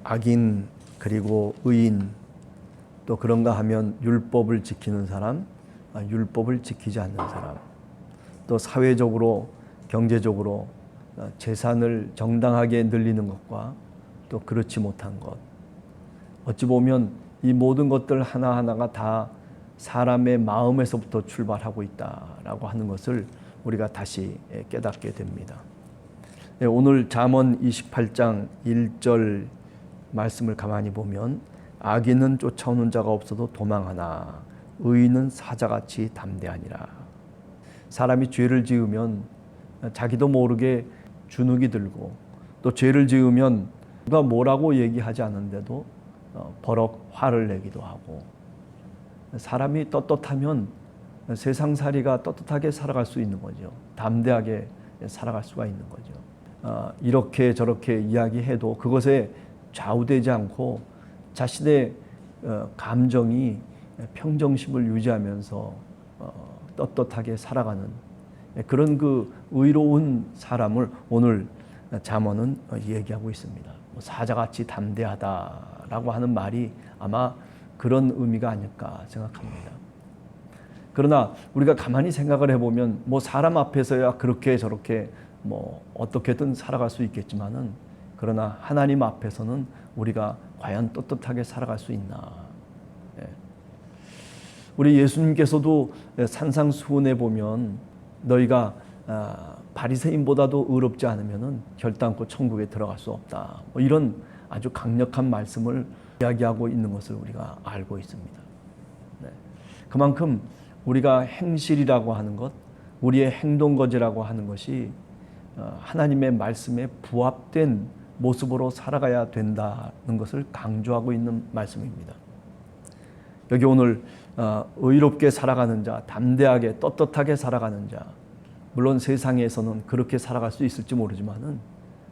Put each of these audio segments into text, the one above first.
악인 그리고 의인 또 그런가 하면 율법을 지키는 사람, 율법을 지키지 않는 사람, 또 사회적으로 경제적으로 재산을 정당하게 늘리는 것과 또 그렇지 못한 것, 어찌 보면 이 모든 것들 하나하나가 다 사람의 마음에서부터 출발하고 있다라고 하는 것을 우리가 다시 깨닫게 됩니다. 오늘 잠언 28장 1절 말씀을 가만히 보면 악인은 쫓아오는 자가 없어도 도망하나 의인은 사자같이 담대하니라. 사람이 죄를 지으면 자기도 모르게 주눅이 들고 또 죄를 지으면 누가 뭐라고 얘기하지 않는데도 버럭 화를 내기도 하고, 사람이 떳떳하면 세상살이가 떳떳하게 살아갈 수 있는 거죠. 담대하게 살아갈 수가 있는 거죠. 이렇게 저렇게 이야기해도 그것에 좌우되지 않고 자신의 감정이 평정심을 유지하면서 떳떳하게 살아가는 그런 그 의로운 사람을 오늘 잠언은 얘기하고 있습니다. 사자같이 담대하다라고 하는 말이 아마 그런 의미가 아닐까 생각합니다. 그러나 우리가 가만히 생각을 해보면 사람 앞에서야 그렇게 저렇게 어떻게든 살아갈 수 있겠지만은, 그러나 하나님 앞에서는 우리가 과연 떳떳하게 살아갈 수 있나? 우리 예수님께서도 산상수훈에 보면 너희가 바리새인보다도 의롭지 않으면은 결단코 천국에 들어갈 수 없다, 이런 아주 강력한 말씀을 이야기하고 있는 것을 우리가 알고 있습니다. 그만큼 우리가 행실이라고 하는 것, 우리의 행동거지라고 하는 것이 하나님의 말씀에 부합된 모습으로 살아가야 된다는 것을 강조하고 있는 말씀입니다. 여기 오늘 의롭게 살아가는 자, 담대하게 떳떳하게 살아가는 자, 물론 세상에서는 그렇게 살아갈 수 있을지 모르지만은,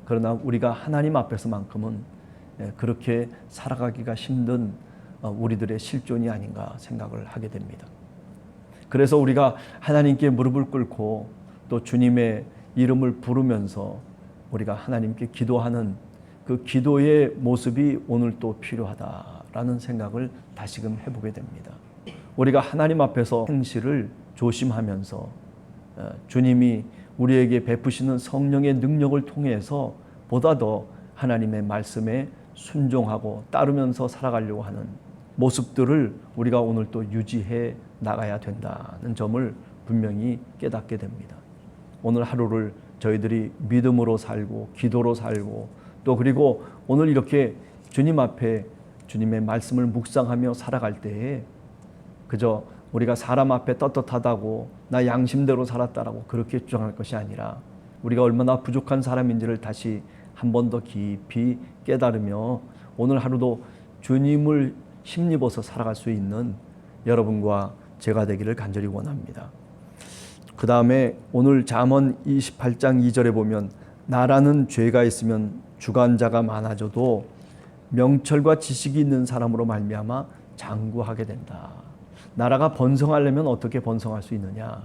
그러나 우리가 하나님 앞에서만큼은 그렇게 살아가기가 힘든 우리들의 실존이 아닌가 생각을 하게 됩니다. 그래서 우리가 하나님께 무릎을 꿇고 또 주님의 이름을 부르면서 우리가 하나님께 기도하는 그 기도의 모습이 오늘 또 필요하다라는 생각을 다시금 해보게 됩니다. 우리가 하나님 앞에서 행실을 조심하면서 주님이 우리에게 베푸시는 성령의 능력을 통해서 보다 더 하나님의 말씀에 순종하고 따르면서 살아가려고 하는 모습들을 우리가 오늘 또 유지해 나가야 된다는 점을 분명히 깨닫게 됩니다. 오늘 하루를 저희들이 믿음으로 살고 기도로 살고 또 그리고 오늘 이렇게 주님 앞에 주님의 말씀을 묵상하며 살아갈 때에 그저 우리가 사람 앞에 떳떳하다고 나 양심대로 살았다라고 그렇게 주장할 것이 아니라, 우리가 얼마나 부족한 사람인지를 다시 한 번 더 깊이 깨달으며 오늘 하루도 주님을 힘입어서 살아갈 수 있는 여러분과 제가 되기를 간절히 원합니다. 그 다음에 오늘 잠언 28장 2절에 보면 나라는 죄가 있으면 주관자가 많아져도 명철과 지식이 있는 사람으로 말미암아 장구하게 된다. 나라가 번성하려면 어떻게 번성할 수 있느냐?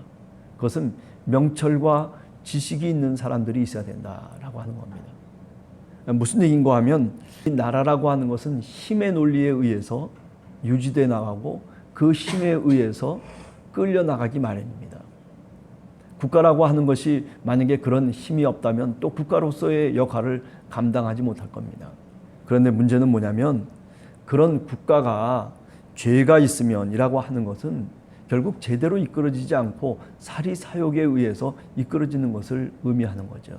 그것은 명철과 지식이 있는 사람들이 있어야 된다라고 하는 겁니다. 무슨 얘기인가 하면 이 나라라고 하는 것은 힘의 논리에 의해서 유지돼 나가고 그 힘에 의해서 끌려나가기 마련입니다. 국가라고 하는 것이 만약에 그런 힘이 없다면 또 국가로서의 역할을 감당하지 못할 겁니다. 그런데 문제는 뭐냐면 그런 국가가 죄가 있으면 이라고 하는 것은 결국 제대로 이끌어지지 않고 사리사욕에 의해서 이끌어지는 것을 의미하는 거죠.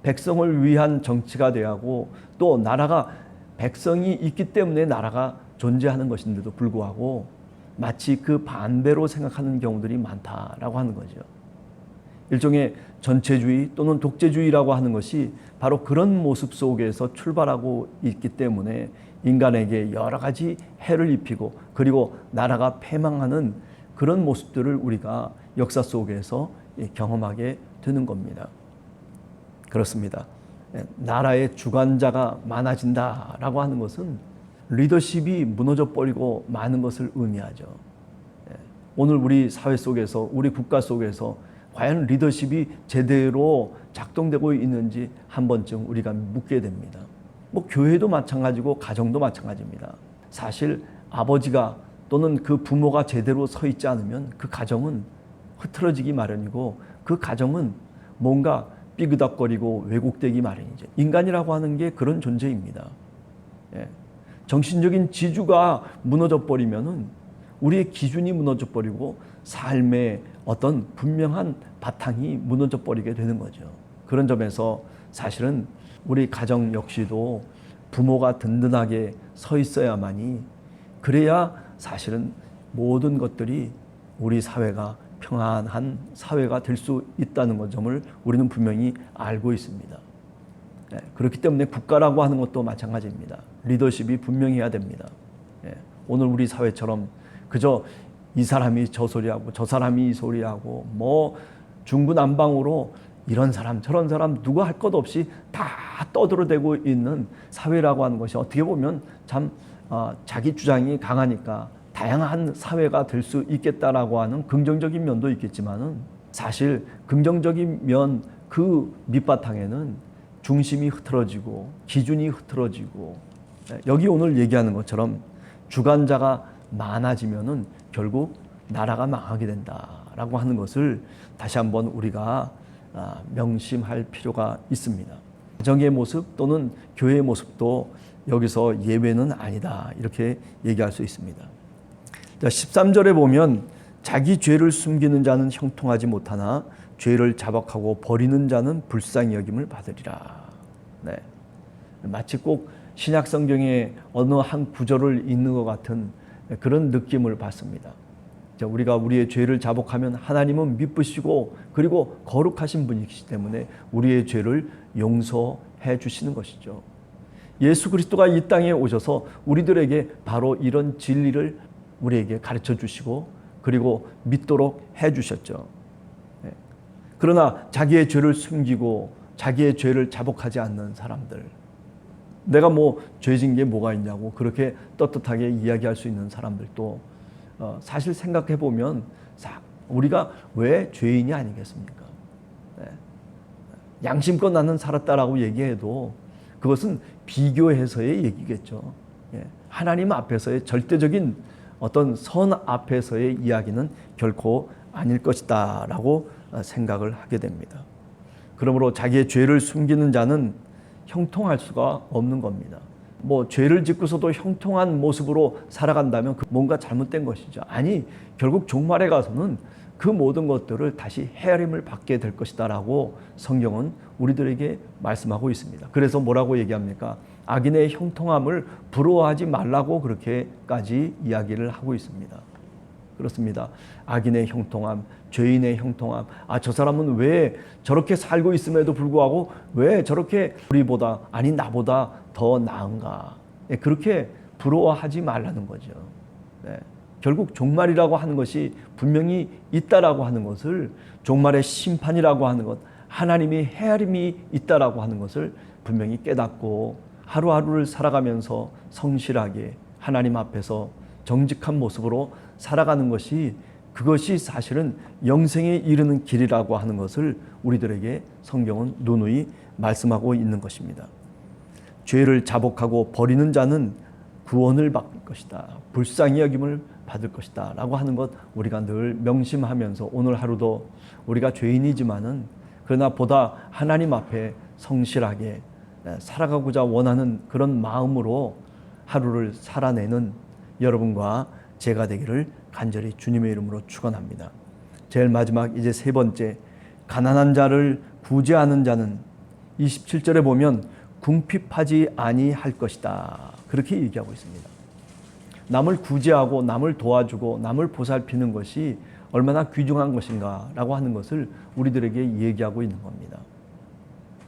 백성을 위한 정치가 돼야 하고 또 나라가 백성이 있기 때문에 나라가 존재하는 것인데도 불구하고 마치 그 반대로 생각하는 경우들이 많다라고 하는 거죠. 일종의 전체주의 또는 독재주의라고 하는 것이 바로 그런 모습 속에서 출발하고 있기 때문에 인간에게 여러 가지 해를 입히고 그리고 나라가 패망하는 그런 모습들을 우리가 역사 속에서 경험하게 되는 겁니다. 그렇습니다. 나라의 주관자가 많아진다라고 하는 것은 리더십이 무너져 버리고 많은 것을 의미하죠. 오늘 우리 사회 속에서 우리 국가 속에서 과연 리더십이 제대로 작동되고 있는지 한 번쯤 우리가 묻게 됩니다. 뭐 교회도 마찬가지고 가정도 마찬가지입니다. 사실 아버지가 또는 그 부모가 제대로 서 있지 않으면 그 가정은 흐트러지기 마련이고 그 가정은 뭔가 삐그덕거리고 왜곡되기 마련이죠. 인간이라고 하는 게 그런 존재입니다. 예. 정신적인 지주가 무너져 버리면은 우리의 기준이 무너져 버리고 삶의 어떤 분명한 바탕이 무너져 버리게 되는 거죠. 그런 점에서 사실은 우리 가정 역시도 부모가 든든하게 서 있어야만이, 그래야 사실은 모든 것들이 우리 사회가 평안한 사회가 될 수 있다는 점을 우리는 분명히 알고 있습니다. 네, 그렇기 때문에 국가라고 하는 것도 마찬가지입니다. 리더십이 분명해야 됩니다. 네, 오늘 우리 사회처럼 그저 이 사람이 저 소리하고 저 사람이 이 소리하고 뭐 중구난방으로 이런 사람 저런 사람 누가 할 것 없이 다 떠들어대고 있는 사회라고 하는 것이 어떻게 보면 참 자기 주장이 강하니까 다양한 사회가 될 수 있겠다라고 하는 긍정적인 면도 있겠지만은, 사실 긍정적인 면 그 밑바탕에는 중심이 흐트러지고 기준이 흐트러지고, 여기 오늘 얘기하는 것처럼 주관자가 많아지면은 결국 나라가 망하게 된다라고 하는 것을 다시 한번 우리가 명심할 필요가 있습니다. 가정의 모습 또는 교회의 모습도 여기서 예외는 아니다, 이렇게 얘기할 수 있습니다. 13절에 보면 자기 죄를 숨기는 자는 형통하지 못하나 죄를 자박하고 버리는 자는 불쌍히 여김을 받으리라. 네. 마치 꼭 신약 성경의 어느 한 구절을 읽는 것 같은 그런 느낌을 받습니다. 우리가 우리의 죄를 자복하면 하나님은 미쁘시고 그리고 거룩하신 분이시기 때문에 우리의 죄를 용서해 주시는 것이죠. 예수 그리스도가 이 땅에 오셔서 우리들에게 바로 이런 진리를 우리에게 가르쳐 주시고 그리고 믿도록 해 주셨죠. 그러나 자기의 죄를 숨기고 자기의 죄를 자복하지 않는 사람들, 내가 뭐 죄진 게 뭐가 있냐고 그렇게 떳떳하게 이야기할 수 있는 사람들도 사실 생각해 보면 우리가 왜 죄인이 아니겠습니까? 양심껏 나는 살았다라고 얘기해도 그것은 비교해서의 얘기겠죠. 하나님 앞에서의 절대적인 어떤 선 앞에서의 이야기는 결코 아닐 것이다 라고 생각을 하게 됩니다. 그러므로 자기의 죄를 숨기는 자는 형통할 수가 없는 겁니다. 뭐 죄를 짓고서도 형통한 모습으로 살아간다면 뭔가 잘못된 것이죠. 아니, 결국 종말에 가서는 그 모든 것들을 다시 헤아림을 받게 될 것이다 라고 성경은 우리들에게 말씀하고 있습니다. 그래서 뭐라고 얘기합니까? 악인의 형통함을 부러워하지 말라고 그렇게까지 이야기를 하고 있습니다. 그렇습니다. 악인의 형통함, 죄인의 형통함, 저 사람은 왜 저렇게 살고 있음에도 불구하고 왜 저렇게 우리보다, 아니 나보다 더 나은가, 그렇게 부러워하지 말라는 거죠. 결국 종말이라고 하는 것이 분명히 있다라고 하는 것을, 종말의 심판이라고 하는 것, 하나님의 헤아림이 있다라고 하는 것을 분명히 깨닫고 하루하루를 살아가면서 성실하게 하나님 앞에서 정직한 모습으로 살아가는 것이, 그것이 사실은 영생에 이르는 길이라고 하는 것을 우리들에게 성경은 누누이 말씀하고 있는 것입니다. 죄를 자복하고 버리는 자는 구원을 받을 것이다, 불쌍히 여김을 받을 것이다 라고 하는 것 우리가 늘 명심하면서 오늘 하루도 우리가 죄인이지만은 그러나 보다 하나님 앞에 성실하게 살아가고자 원하는 그런 마음으로 하루를 살아내는 여러분과 제가 되기를 간절히 주님의 이름으로 축원합니다. 제일 마지막 이제 세 번째, 가난한 자를 구제하는 자는 27절에 보면 궁핍하지 아니할 것이다, 그렇게 얘기하고 있습니다. 남을 구제하고 남을 도와주고 남을 보살피는 것이 얼마나 귀중한 것인가 라고 하는 것을 우리들에게 얘기하고 있는 겁니다.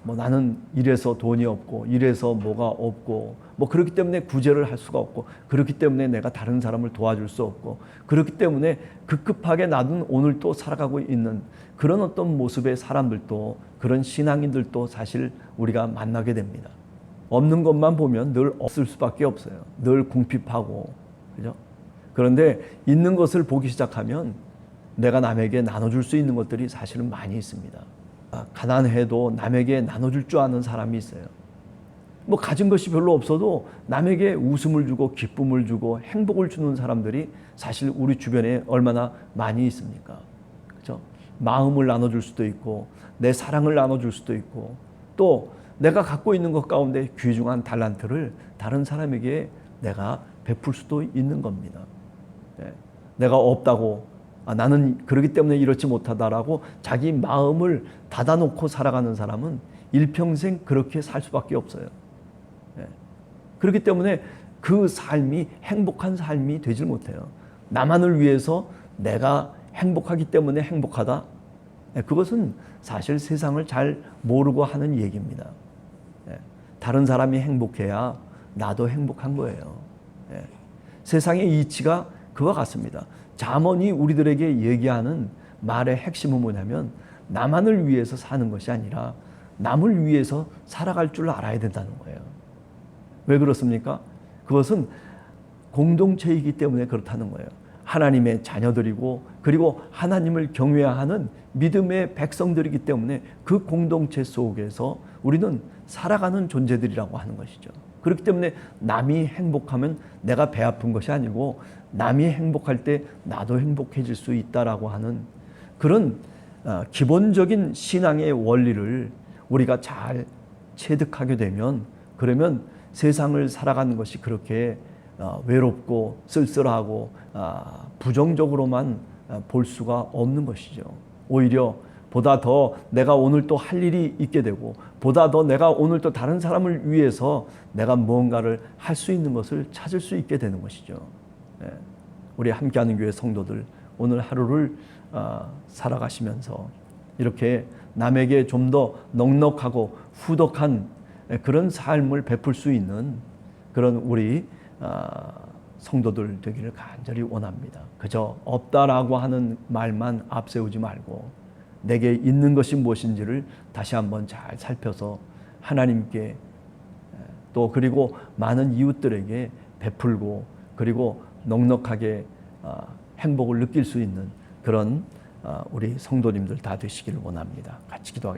뭐 나는 이래서 돈이 없고 이래서 뭐가 없고 뭐 그렇기 때문에 구제를 할 수가 없고 그렇기 때문에 내가 다른 사람을 도와줄 수 없고 그렇기 때문에 급급하게 나는 오늘 또 살아가고 있는 그런 어떤 모습의 사람들도, 그런 신앙인들도 사실 우리가 만나게 됩니다. 없는 것만 보면 늘 없을 수밖에 없어요. 늘 궁핍하고, 그죠? 그런데 있는 것을 보기 시작하면 내가 남에게 나눠줄 수 있는 것들이 사실은 많이 있습니다. 가난해도 남에게 나눠줄 줄 아는 사람이 있어요. 뭐 가진 것이 별로 없어도 남에게 웃음을 주고 기쁨을 주고 행복을 주는 사람들이 사실 우리 주변에 얼마나 많이 있습니까? 그렇죠? 마음을 나눠줄 수도 있고 내 사랑을 나눠줄 수도 있고 또 내가 갖고 있는 것 가운데 귀중한 달란트를 다른 사람에게 내가 베풀 수도 있는 겁니다. 내가 없다고 나는 그러기 때문에 이렇지 못하다라고 자기 마음을 닫아놓고 살아가는 사람은 일평생 그렇게 살 수밖에 없어요. 그렇기 때문에 그 삶이 행복한 삶이 되질 못해요. 나만을 위해서 내가 행복하기 때문에 행복하다. 그것은 사실 세상을 잘 모르고 하는 얘기입니다. 다른 사람이 행복해야 나도 행복한 거예요. 세상의 이치가 그와 같습니다. 잠언이 우리들에게 얘기하는 말의 핵심은 뭐냐면 나만을 위해서 사는 것이 아니라 남을 위해서 살아갈 줄 알아야 된다는 거예요. 왜 그렇습니까? 그것은 공동체이기 때문에 그렇다는 거예요. 하나님의 자녀들이고 그리고 하나님을 경외하는 믿음의 백성들이기 때문에 그 공동체 속에서 우리는 살아가는 존재들이라고 하는 것이죠. 그렇기 때문에 남이 행복하면 내가 배 아픈 것이 아니고 남이 행복할 때 나도 행복해질 수 있다라고 하는 그런 기본적인 신앙의 원리를 우리가 잘 체득하게 되면 그러면 세상을 살아가는 것이 그렇게 외롭고 쓸쓸하고 부정적으로만 볼 수가 없는 것이죠. 오히려 보다 더 내가 오늘 또 할 일이 있게 되고 보다 더 내가 오늘 또 다른 사람을 위해서 내가 무언가를 할 수 있는 것을 찾을 수 있게 되는 것이죠. 우리 함께하는 교회 성도들 오늘 하루를 살아가시면서 이렇게 남에게 좀 더 넉넉하고 후덕한 그런 삶을 베풀 수 있는 그런 우리 성도들 되기를 간절히 원합니다. 그저 없다라고 하는 말만 앞세우지 말고 내게 있는 것이 무엇인지를 다시 한번 잘 살펴서 하나님께 또 그리고 많은 이웃들에게 베풀고 그리고 넉넉하게 행복을 느낄 수 있는 그런 우리 성도님들 다 되시기를 원합니다. 같이 기도하겠습니다.